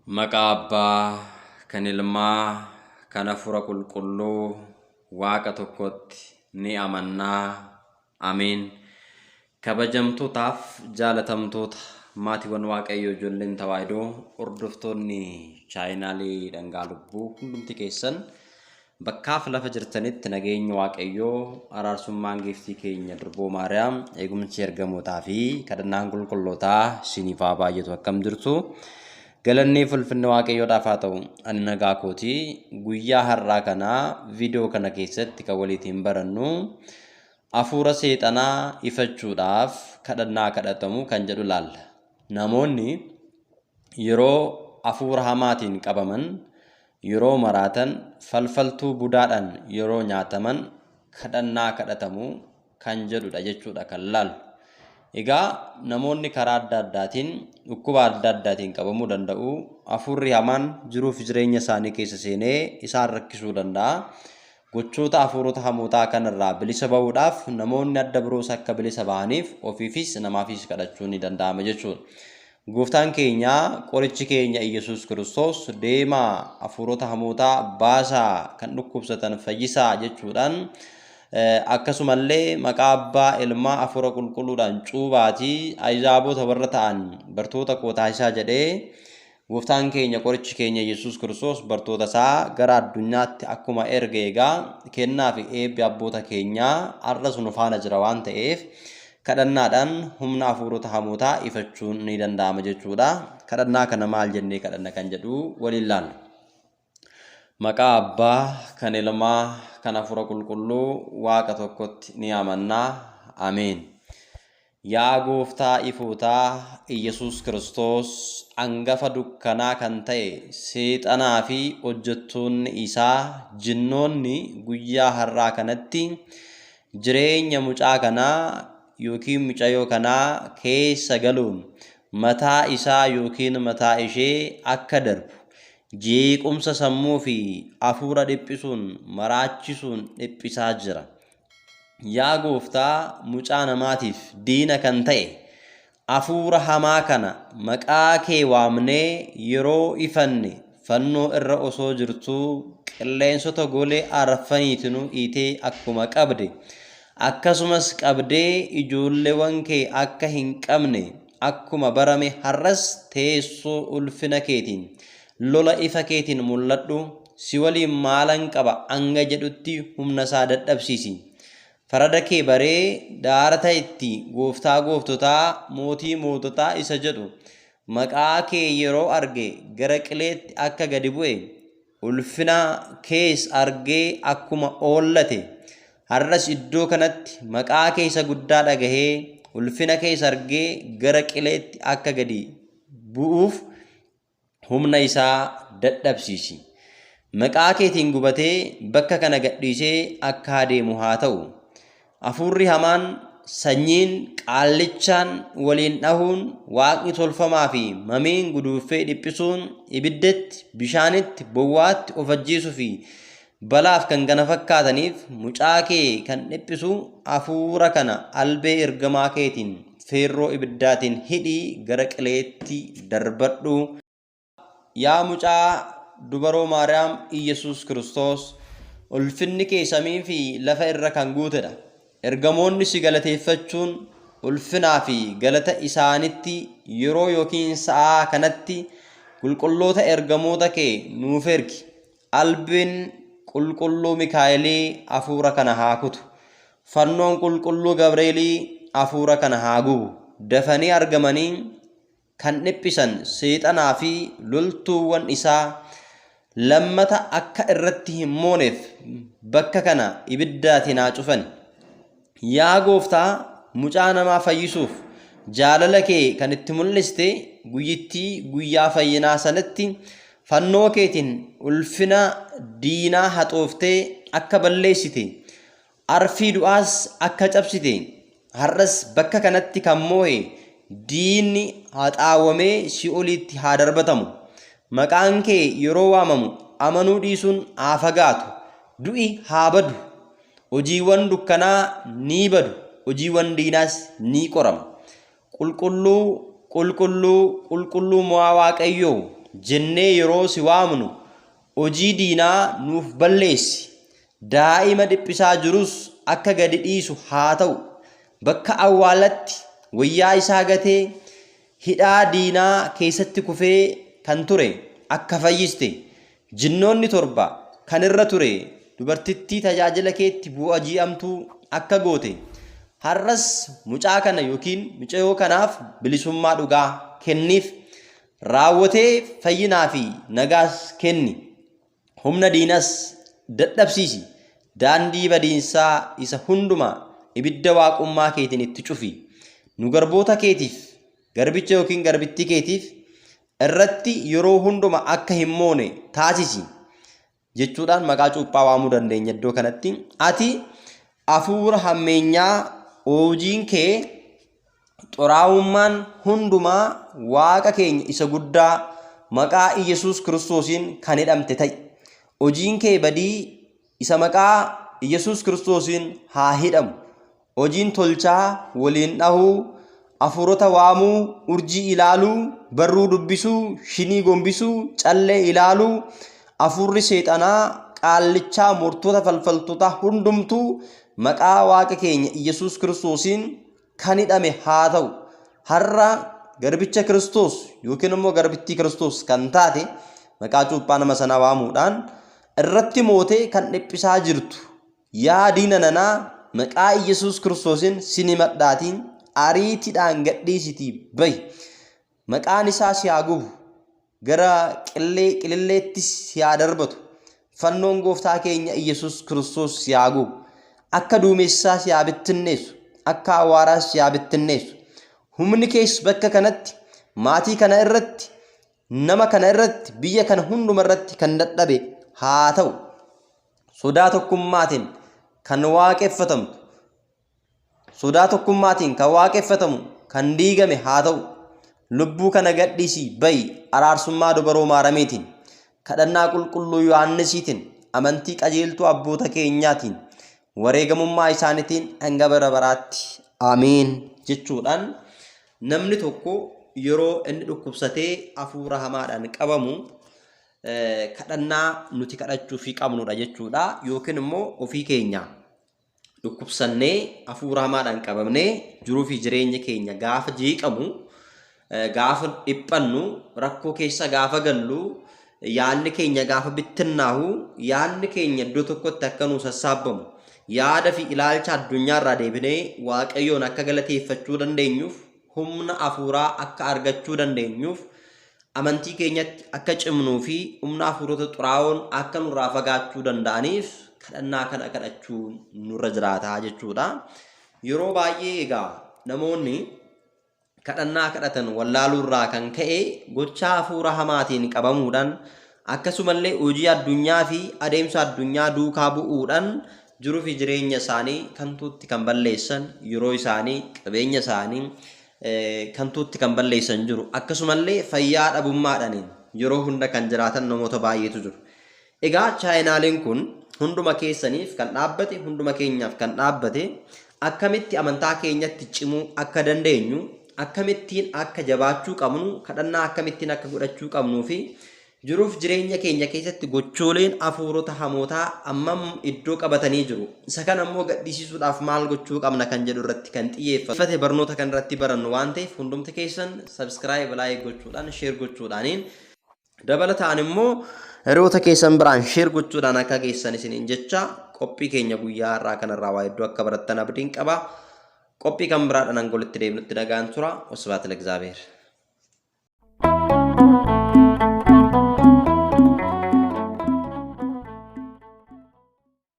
Maqaa Abbaa, kan Ilmaa, kan Hafuura Qulqulluu, Waaqa tokkotti ni amannaa. Ameen. Kabajamtootaaf jaalatamtoota maatiiwwan Waaqayyoo ijoolleen tawaahidoo hordoftoonni chaayinaalii dhangaa lubbuu hundumti keessan bakkaaf lafa jirtanitti nageenya Waaqayyoo araarsummaan giiftii keenya Durboo Maariyaam eegumsi ergamootaa fi kadhannaan qulqullootaa isiniif haa baay'atu. Akkam jirtu? Galanni fulfinni Waaqayyoodhaaf haa ta'u. Ani nagaa kootii guyyaa har'aa kana viidiyoo kana keessatti kan waliin barannu hafuura seexanaa ifachuudhaaf kadhannaa kadhatamu kan jedhu laalla. Namoonni yeroo hafuura hamaatiin qabaman, yeroo maraatan, falfaltuu budaadhaan yeroo nyaataman kadhannaa kadhatamu kan jedhudha jechuudha kan laallu. Egaa namoonni karaa adda addaatiin dhukkuba adda addaatiin qabamuu danda'u. Hafuurri hamaan jiruuf jireenya isaanii keessa seenee isaan rakkisuu danda'a. Gochoota hafuurota hamootaa kanarraa bilisa ba'uudhaaf namoonni adda biroos akka bilisa ba'aniif ofiifis namaafis kadhachuu ni danda'ama jechuudha. Gooftaan keenya qorichi keenya Iyyasuus Kiristoos deemaa hafuurota hamootaa baasaa kan dhukkubsatan fayyisaa jechuudhaan akkasumallee maqaa Abbaa, Ilmaa, Hafuura Qulqulluudhaan cuubaatii ayyaabota warra ta'an bartoota koo taasisaa jedhee Gooftaan keenya qorichi keenya Iyyasuus Kiristoos bartoota isaa gara addunyaatti akkuma erge egaa kennaa fi eebbi abboota keenyaa har'as nu faana jira waan ta'eef kadhannaadhaan humna hafuurota hamootaa ifachuun ni danda'ama jechuudha. Kadhannaa kana maal jennee kadhanna kan jedhu waliin laalla. Maqaa Abbaa, kan Ilmaa, kan Hafuura Qulqulluu Waaqa tokkotti ni amannaa. Ameen. Yaa Gooftaa ifootaa Iyyasuus Kiristoos hangafa dukkanaa kan ta'e seexanaa fi hojjettoonni isaa jinnoonni guyyaa har'aa kanatti jireenya mucaa kanaa yookiin mucayyoo kanaa keessa galuun mataa isaa yookiin mataa ishee akka darbu jeequmsa sammuu fi hafuura dhiphisuun maraachisuun dhiphisaa jira. Yaa Gooftaa mucaa namaatiif diina kan ta'e hafuura hamaa kana maqaa kee waamnee yeroo ifanne fannoo irra osoo jirtuu qilleensota golee arfaniitinuu dhiitee akkuma qabde akkasumas qabdee ijoolleewwan kee akka hin qabne akkuma barame har'as teessoo ulfina keetiin lola ifa keetiin mul'adhu. Si waliin maalan qaba hanga jedhutti humna isaa dadhabsiisi. Farada kee baree daarata itti gooftaa gooftotaa mootii moototaa isa jedhu maqaa kee yeroo arge gara qileetti akka gadi bu'e ulfina kees argee akkuma oollate har'as iddoo kanatti maqaa kee isa guddaa dhagahee ulfina kees argee gara qileetti akka gadi bu'uuf humna isaa dadhabsiisi. Maqaa keetiin gubatee bakka kana gadhiisee akka adeemu haa ta'u. Hafuurri hamaan sanyiin qaallichaan waliin dhahuun waaqni tolfamaa fi mamiin guduuffee dhiphisuun ibiddatti bishaanitti bowwaatti of ajjeesuu fi balaaf kan kana fakkaataniif mucaa kee kan dhiphisu hafuura kana albee ergamaa keetiin feerroo ibiddaatiin hidhii gara qileetti darbadhu. Yaa mucaa dubaroo Maariyaam Iyyasuus Kiristoos ulfinni kee samii fi lafa irra kan guutedha. Ergamoonni si galateeffachuun ulfinaa fi galata isaanitti yeroo yookiin sa'aa kanatti qulqulloota ergamoota kee nuuf ergi. Albeen qulqulluu Mikaa'elii hafuura kana haa kutu. Fannoon qulqulluu Gabreelii hafuura kana haa gubu. Dafanii argamanii kan dhiphisan seexanaa fi loltuuwwan isaa lammata akka irratti hin mooneef bakka kana ibiddaatiin haa cufan. Yaa Gooftaa mucaa namaa fayyisuuf jaalala kee kan itti mul'iste guyyittii guyyaa fayyinaa sanatti fannoo keetiin ulfina diinaa haxooftee akka balleessite arfii du'aas akka cabsite har'as bakka kanatti kan moo'e diinni haxaawamee si'oliitti haa darbatamu. Maqaan kee yeroo waamamu amanuu dhiisuun haa fagaatu. Du'i haa badu. Hojiiwwan dukkanaa ni badu. Hojiiwwan diinaas ni qorama. Qulqulluu mo'aa Waaqayyoo jennee yeroo si waamnu hojii diinaa nuuf balleessi. Daa'ima dhiphisaa jirus akka gadi dhiisu haa ta'u. Bakka awwaalatti wayyaa isaa gatee hidhaa diinaa keessatti kufee kan ture akka fayyiste. Jinnoonni 7 kan irra ture dubartittii tajaajila keetti bu'aa ji'amtuu akka goote. Har'as mucaa kana yookiin mucayyoo kanaaf bilisummaa dhugaa kenniif. Raawwatee fayyinaa fi nagaas kenni. Humna diinas dadhabsiisi. Daandii badiinsaa isa hundumaa ibidda waaqummaa keetiin itti cufi. Nu garboota keetiif garbicha yookiin garbittii keetiif irratti yeroo hunduma akka hin moone taasisi jechuudhaan maqaa cuuphaa waamuu dandeenya. Iddoo kanatti ati hafuura hammeenyaa hojiin kee xuraa'ummaan hundumaa waaqa keenya isa guddaa maqaa Iyesuus Kiristoosiin kan hidhamte ta'i. Hojiin kee badii isa maqaa Iyesuus Kiristoosiin haa hidhamu. Hojiin tolchaa waliin dhahuu, hafuurota waamuu, urjii ilaaluu, barruu dubbisuu, shinii gombisuu, callee ilaaluu, hafuurri seexanaa qaallichaa mortoota falfaltoota hundumtuu maqaa waaqa keenya Iyesuus Kiristoosiin kan hidhame haa ta'u. Har'a garbicha Kiristoos yookiin immoo garbittii Kiristoos kan taate maqaa cuuphaa nama sanaa waamuudhaan irratti mootee kan dhiphisaa jirtu yaa diina nanaa maqaa Iyesuus Kiristoosiin sinimadhaatiin ariitiidhaan gadhiisitii bahi. Maqaan isaa si haa gubu. Gara qilleelleetti si haa darbatu. Fannoon gooftaa keenya Iyesuus Kiristoos si haa gubu. Akka duumessaa si haa bittinneessu. Akka awwaaraas si haa bittinneessu. Humni kees bakka kanatti maatii kana irratti nama kana irratti biyya kana hunduma irratti kan dadhabe haa ta'u. Sodaa tokkummaatiin kan waaqeffatamtu. Sodaa tokkummaatiin kan waaqeffatamu kan diigame haa ta'u. Lubbuu kana gadhiisii bahi araarsummaa dubaroo maarameetiin kadhannaa qulqulluu Yohaannisiitiin amantii qajeeltuu abboota keenyaatiin wareegamummaa isaaniitiin hanga bara baraatti ameen jechuudhaan namni tokko yeroo inni dhukkubsatee hafuura hamaadhaan qabamu kadhannaa nuti kadhachuu fi qabnudha jechuudha. Yookiin immoo ofii keenya dhukkubsannee hafuura hamaadhaan qabamnee jiruu fi jireenya keenya gaafa jeeqamu gaafa dhiphannu rakkoo keessa gaafa gallu yaadni keenya gaafa bittinnaahu yaadni keenya iddoo tokkotti akka nu sassaabamu yaada fi ilaalcha addunyaarraa deebinee waaqayyoon akka galateeffachuu dandeenyuuf humna hafuuraa akka argachuu dandeenyuuf amantii keenyatti akka cimnuu fi humna hafuurota xuraa'oon akka nurraa fagaachuu danda'aniif kadhannaa kana kadhachuu nurra jiraataa jechuudha. Yeroo baay'ee egaa namoonni kadhannaa kadhatan wallaaluurraa kan ka'e gochaa hafuura hamaatiin qabamuudhaan akkasumallee hojii addunyaa fi adeemsa addunyaa duukaa bu'uudhaan jiruu fi jireenya isaanii kantuutti kan balleessan yeroo isaanii qabeenya isaanii kantuutti kan balleessan jiru. Akkasumallee fayyaa dhabummaadhaan yeroo hunda kan jiraatan namoota baay'eetu jiru. Egaa chaayinaaliin kun hunduma keessaniif kan dhaabbate hunduma keenyaaf kan dhaabbate akkamitti amantaa keenyatti cimuu akka dandeenyu akkamittiin akka jabaachuu qabnu kadhannaa akkamittiin akka godhachuu qabnuu fi jiruuf jireenya keenya keessatti gochooleen hafuurota hamootaa ammam iddoo qabatanii jiru. Isa kana immoo gadhiisisuudhaaf maal gochuu qabna kan jedhu irratti kan xiyyeeffate barnoota kan irratti barannu waan ta'eef hundumti keessan subscribe like gochuudhaan share gochuudhaaniin dabalataan immoo hiriyoota keessan biraan share gochuudhaan akka geessan isiniin jecha qophii keenya guyyaa irraa kanarraa waa hedduu akka barattan abdiin qaba. Qophii kan biraadhaan angolitti deemnutti nagaan tura. Wasbaat ለእግዚአብሔር